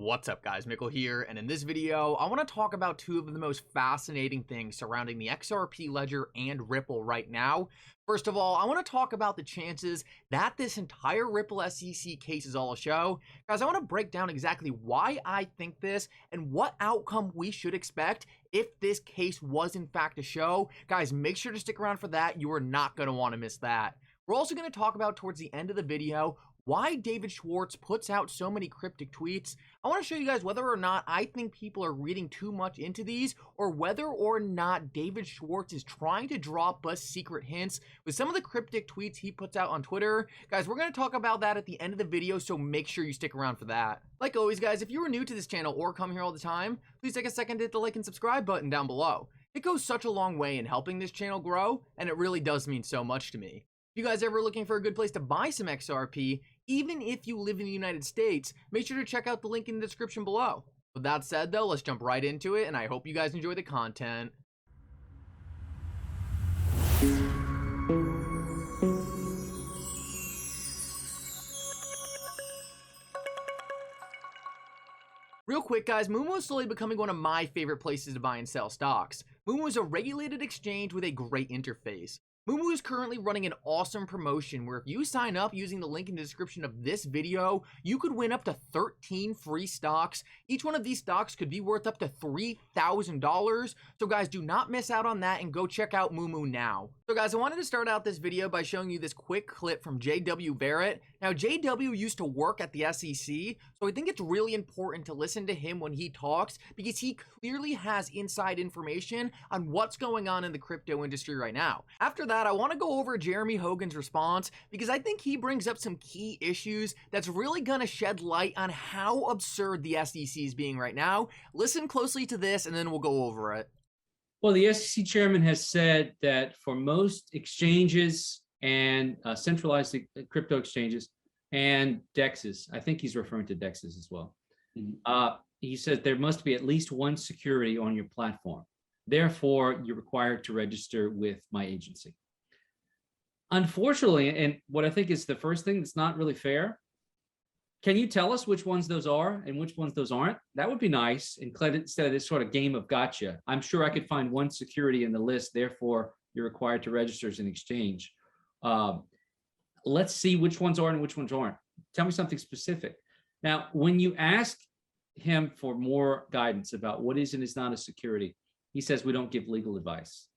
What's up guys, Mickle here, and in this video, I want to talk about two of the most fascinating things surrounding the XRP ledger and Ripple right now. First of all, I want to talk about the chances that this entire Ripple SEC case is all a show. Guys, I want to break down exactly why I think this and what outcome we should expect if this case was in fact a show. Guys, make sure to stick around for that. You are not going to want to miss that. We're also going to talk about towards the end of the video why David Schwartz puts out so many cryptic tweets. I want to show you guys whether or not I think people are reading too much into these, or whether or not David Schwartz is trying to drop us secret hints with some of the cryptic tweets he puts out on Twitter. Guys, we're going to talk about that at the end of the video, so make sure you stick around for that. Like always, guys, if you are new to this channel or come here all the time, please take a second to hit the like and subscribe button down below. It goes such a long way in helping this channel grow, and it really does mean so much to me. If you guys ever looking for a good place to buy some XRP, even if you live in the United States, make sure to check out the link in the description below. With that said though, let's jump right into it, and I hope you guys enjoy the content. Real quick guys, MOO-MOO is slowly becoming one of my favorite places to buy and sell stocks. MOO-MOO is a regulated exchange with a great interface. MOO-MOO is currently running an awesome promotion where if you sign up using the link in the description of this video, you could win up to 13 free stocks. Each one of these stocks could be worth up to $3,000. So guys, do not miss out on that and go check out MOO-MOO now. So guys, I wanted to start out this video by showing you this quick clip from J.W. Barrett. Now, J.W. used to work at the SEC, so I think it's really important to listen to him when he talks because he clearly has inside information on what's going on in the crypto industry right now. After that, I want to go over Jeremy Hogan's response because I think he brings up some key issues that's really going to shed light on how absurd the SEC is being right now. Listen closely to this and then we'll go over it. Well, the SEC chairman has said that for most exchanges and centralized crypto exchanges and DEXs, I think he's referring to DEXs as well. He said there must be at least one security on your platform. Therefore, you're required to register with my agency. Unfortunately, and what I think is the first thing that's not really fair, can you tell us which ones those are and which ones those aren't? That would be nice, instead of this sort of game of gotcha. I'm sure I could find one security in the list, therefore you're required to register as an exchange. Let's see which ones are and which ones aren't. Tell me something specific. Now, when you ask him for more guidance about what is and is not a security, he says we don't give legal advice.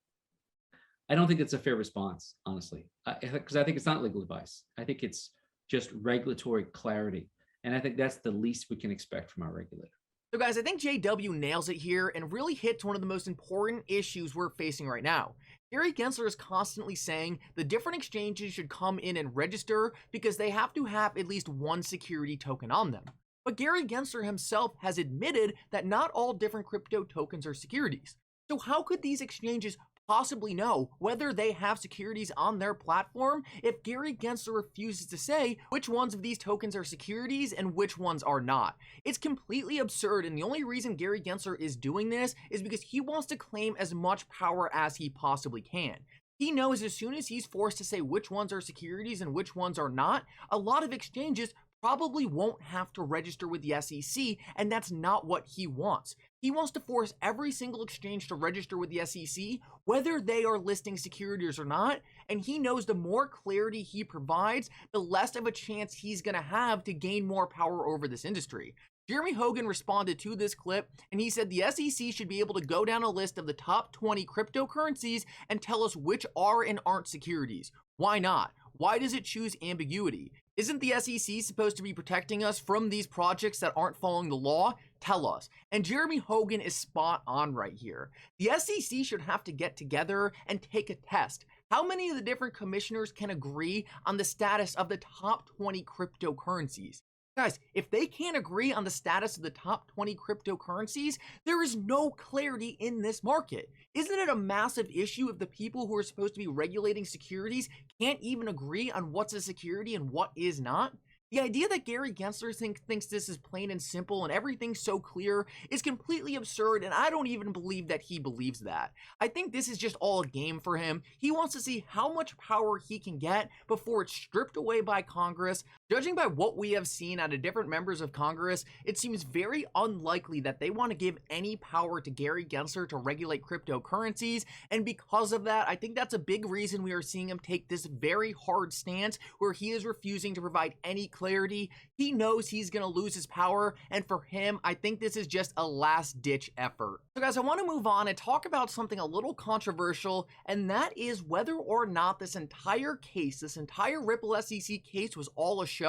I don't think it's a fair response, honestly, because I think it's not legal advice. I think it's just regulatory clarity. And I think that's the least we can expect from our regulator. So guys, I think JW nails it here and really hits one of the most important issues we're facing right now. Gary Gensler is constantly saying the different exchanges should come in and register because they have to have at least one security token on them. But Gary Gensler himself has admitted that not all different crypto tokens are securities. So how could these exchanges possibly know whether they have securities on their platform if Gary Gensler refuses to say which ones of these tokens are securities and which ones are not? It's completely absurd, and the only reason Gary Gensler is doing this is because he wants to claim as much power as he possibly can. He knows as soon as he's forced to say which ones are securities and which ones are not, a lot of exchanges probably won't have to register with the SEC, and that's not what he wants. He wants to force every single exchange to register with the SEC, whether they are listing securities or not, and he knows the more clarity he provides, the less of a chance he's going to have to gain more power over this industry. Jeremy Hogan responded to this clip, and he said the SEC should be able to go down a list of the top 20 cryptocurrencies and tell us which are and aren't securities. Why not? Why does it choose ambiguity? Isn't the SEC supposed to be protecting us from these projects that aren't following the law? Tell us. And Jeremy Hogan is spot on right here. The SEC should have to get together and take a test. How many of the different commissioners can agree on the status of the top 20 cryptocurrencies? Guys, if they can't agree on the status of the top 20 cryptocurrencies, there is no clarity in this market. Isn't it a massive issue if the people who are supposed to be regulating securities can't even agree on what's a security and what is not? The idea that Gary Gensler thinks this is plain and simple and everything's so clear is completely absurd, and I don't even believe that he believes that. I think this is just all a game for him. He wants to see how much power he can get before it's stripped away by Congress, Judging by what we have seen out of different members of Congress, it seems very unlikely that they want to give any power to Gary Gensler to regulate cryptocurrencies, and because of that, I think that's a big reason we are seeing him take this very hard stance where he is refusing to provide any clarity. He knows he's going to lose his power, and for him, I think this is just a last-ditch effort. So guys, I want to move on and talk about something a little controversial, and that is whether or not this entire case, this entire Ripple SEC case was all a show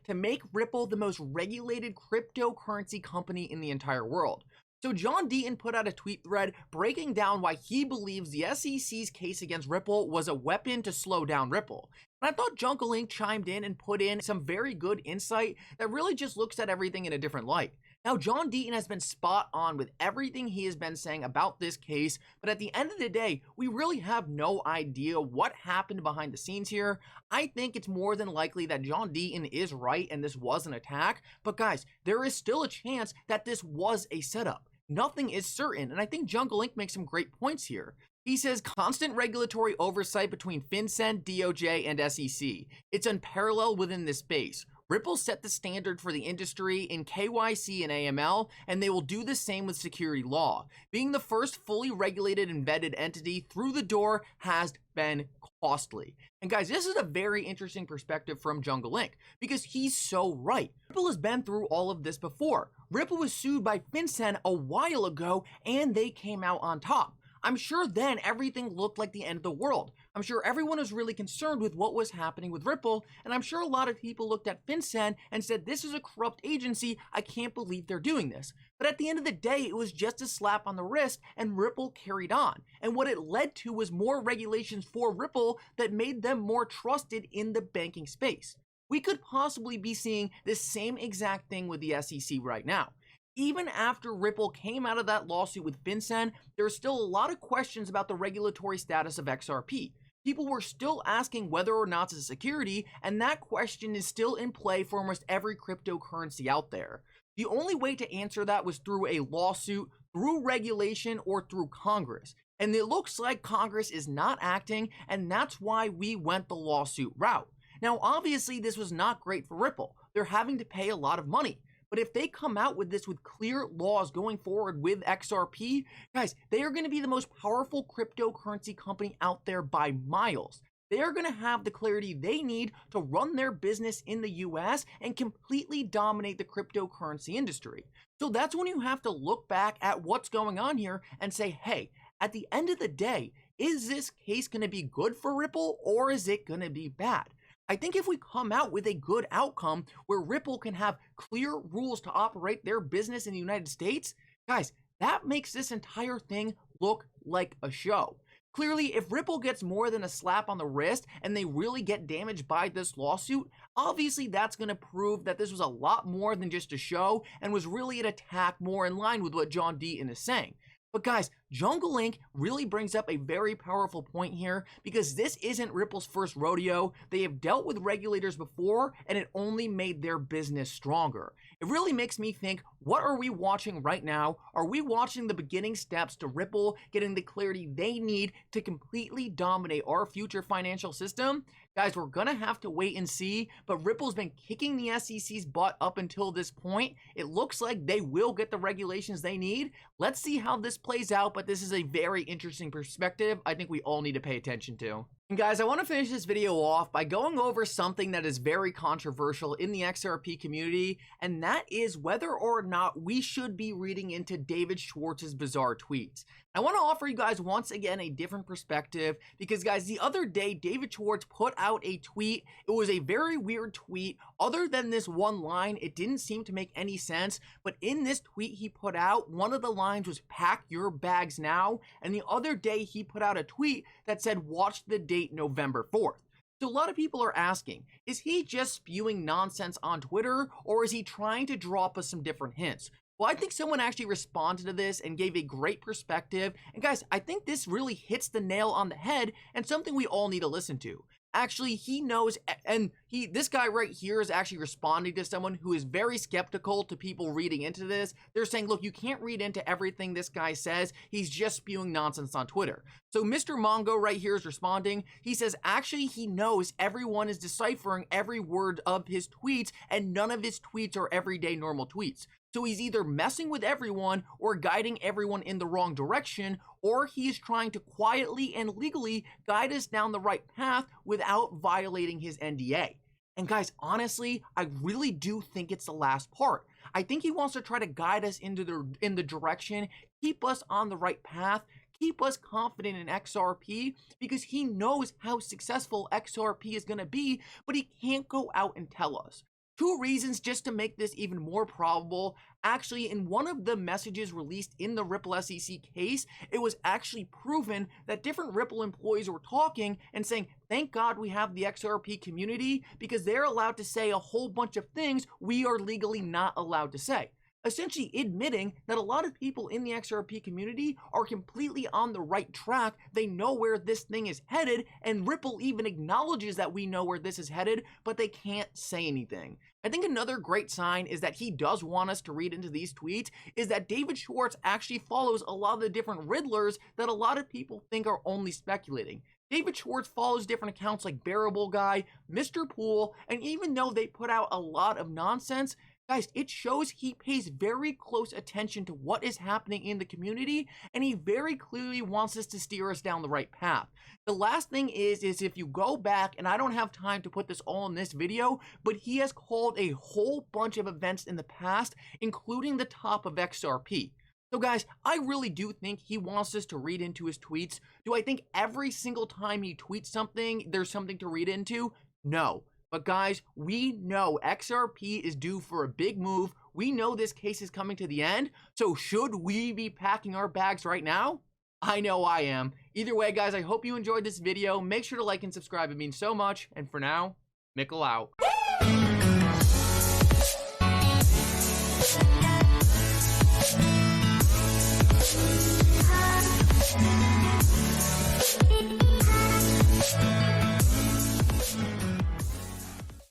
to make Ripple the most regulated cryptocurrency company in the entire world. So John Deaton put out a tweet thread breaking down why he believes the SEC's case against Ripple was a weapon to slow down Ripple. And I thought Jungle Inc. chimed in and put in some very good insight that really just looks at everything in a different light. Now, John Deaton has been spot on with everything he has been saying about this case, but at the end of the day, we really have no idea what happened behind the scenes here. I think it's more than likely that John Deaton is right and this was an attack, but guys, there is still a chance that this was a setup. Nothing is certain, and I think Jungle Inc. makes some great points here. He says constant regulatory oversight between FinCEN, DOJ, and SEC. It's unparalleled within this space. Ripple set the standard for the industry in KYC and AML, and they will do the same with security law. Being the first fully regulated embedded entity through the door has been costly. And guys, this is a very interesting perspective from Jungle Inc. because he's so right. Ripple has been through all of this before. Ripple was sued by FinCEN a while ago, and they came out on top. I'm sure then everything looked like the end of the world. I'm sure everyone was really concerned with what was happening with Ripple, and I'm sure a lot of people looked at FinCEN and said, this is a corrupt agency, I can't believe they're doing this. But at the end of the day, it was just a slap on the wrist, and Ripple carried on. And what it led to was more regulations for Ripple that made them more trusted in the banking space. We could possibly be seeing the same exact thing with the SEC right now. Even after Ripple came out of that lawsuit with FinCEN, there are still a lot of questions about the regulatory status of XRP. People were still asking whether or not it's a security, and that question is still in play for almost every cryptocurrency out there. The only way to answer that was through a lawsuit, through regulation, or through Congress. And it looks like Congress is not acting, and that's why we went the lawsuit route. Now, obviously, this was not great for Ripple. They're having to pay a lot of money. But if they come out with this with clear laws going forward with XRP, guys, they are going to be the most powerful cryptocurrency company out there by miles. They are going to have the clarity they need to run their business in the US and completely dominate the cryptocurrency industry. So that's when you have to look back at what's going on here and say, hey, at the end of the day, is this case going to be good for Ripple or is it going to be bad? I think if we come out with a good outcome where Ripple can have clear rules to operate their business in the United States, guys, that makes this entire thing look like a show. Clearly, if Ripple gets more than a slap on the wrist and they really get damaged by this lawsuit, obviously that's going to prove that this was a lot more than just a show and was really an attack more in line with what John Deaton is saying. But guys, Jungle Inc. really brings up a very powerful point here because this isn't Ripple's first rodeo. They have dealt with regulators before and it only made their business stronger. It really makes me think, what are we watching right now? Are we watching the beginning steps to Ripple getting the clarity they need to completely dominate our future financial system? Guys, we're gonna have to wait and see, but Ripple's been kicking the SEC's butt up until this point. It looks like they will get the regulations they need. Let's see how this plays out, but this is a very interesting perspective I think we all need to pay attention to. And guys, I want to finish this video off by going over something that is very controversial in the XRP community, and that is whether or not we should be reading into David Schwartz's bizarre tweets. I want to offer you guys once again a different perspective because guys, the other day David Schwartz put out a tweet. It was a very weird tweet. Other than this one line, it didn't seem to make any sense, but in this tweet he put out, one of the lines was "pack your bags now," and the other day he put out a tweet that said "watch the date November 4th. So a lot of people are asking, is he just spewing nonsense on Twitter or is he trying to drop us some different hints? Well, I think someone actually responded to this and gave a great perspective. And guys, I think this really hits the nail on the head and something we all need to listen to. Actually, he knows, and this guy right here is actually responding to someone who is very skeptical to people reading into this. They're saying, look, you can't read into everything this guy says. He's just spewing nonsense on Twitter. So Mr. Mongo right here is responding. He says, actually, he knows everyone is deciphering every word of his tweets, and none of his tweets are everyday normal tweets. So he's either messing with everyone or guiding everyone in the wrong direction, or he is trying to quietly and legally guide us down the right path without violating his NDA. And guys, honestly, I really do think it's the last part. I think he wants to try to guide us in the direction, keep us on the right path, keep us confident in XRP, because he knows how successful XRP is going to be, but he can't go out and tell us. 2 reasons just to make this even more probable. Actually, in one of the messages released in the Ripple SEC case, it was actually proven that different Ripple employees were talking and saying, thank God we have the XRP community, because they're allowed to say a whole bunch of things we are legally not allowed to say. Essentially admitting that a lot of people in the XRP community are completely on the right track. They know where this thing is headed, and Ripple even acknowledges that we know where this is headed, but they can't say anything. I think another great sign is that he does want us to read into these tweets is that David Schwartz actually follows a lot of the different riddlers that a lot of people think are only speculating. David Schwartz follows different accounts like Bearable Guy, Mr. Pool, and even though they put out a lot of nonsense, guys, it shows he pays very close attention to what is happening in the community, and he very clearly wants us to steer us down the right path. The last thing is if you go back, and I don't have time to put this all in this video, but he has called a whole bunch of events in the past, including the top of XRP. So guys, I really do think he wants us to read into his tweets. Do I think every single time he tweets something, there's something to read into? No. But guys, we know XRP is due for a big move. We know this case is coming to the end. So should we be packing our bags right now? I know I am. Either way, guys, I hope you enjoyed this video. Make sure to like and subscribe. It means so much. And for now, Mickle out.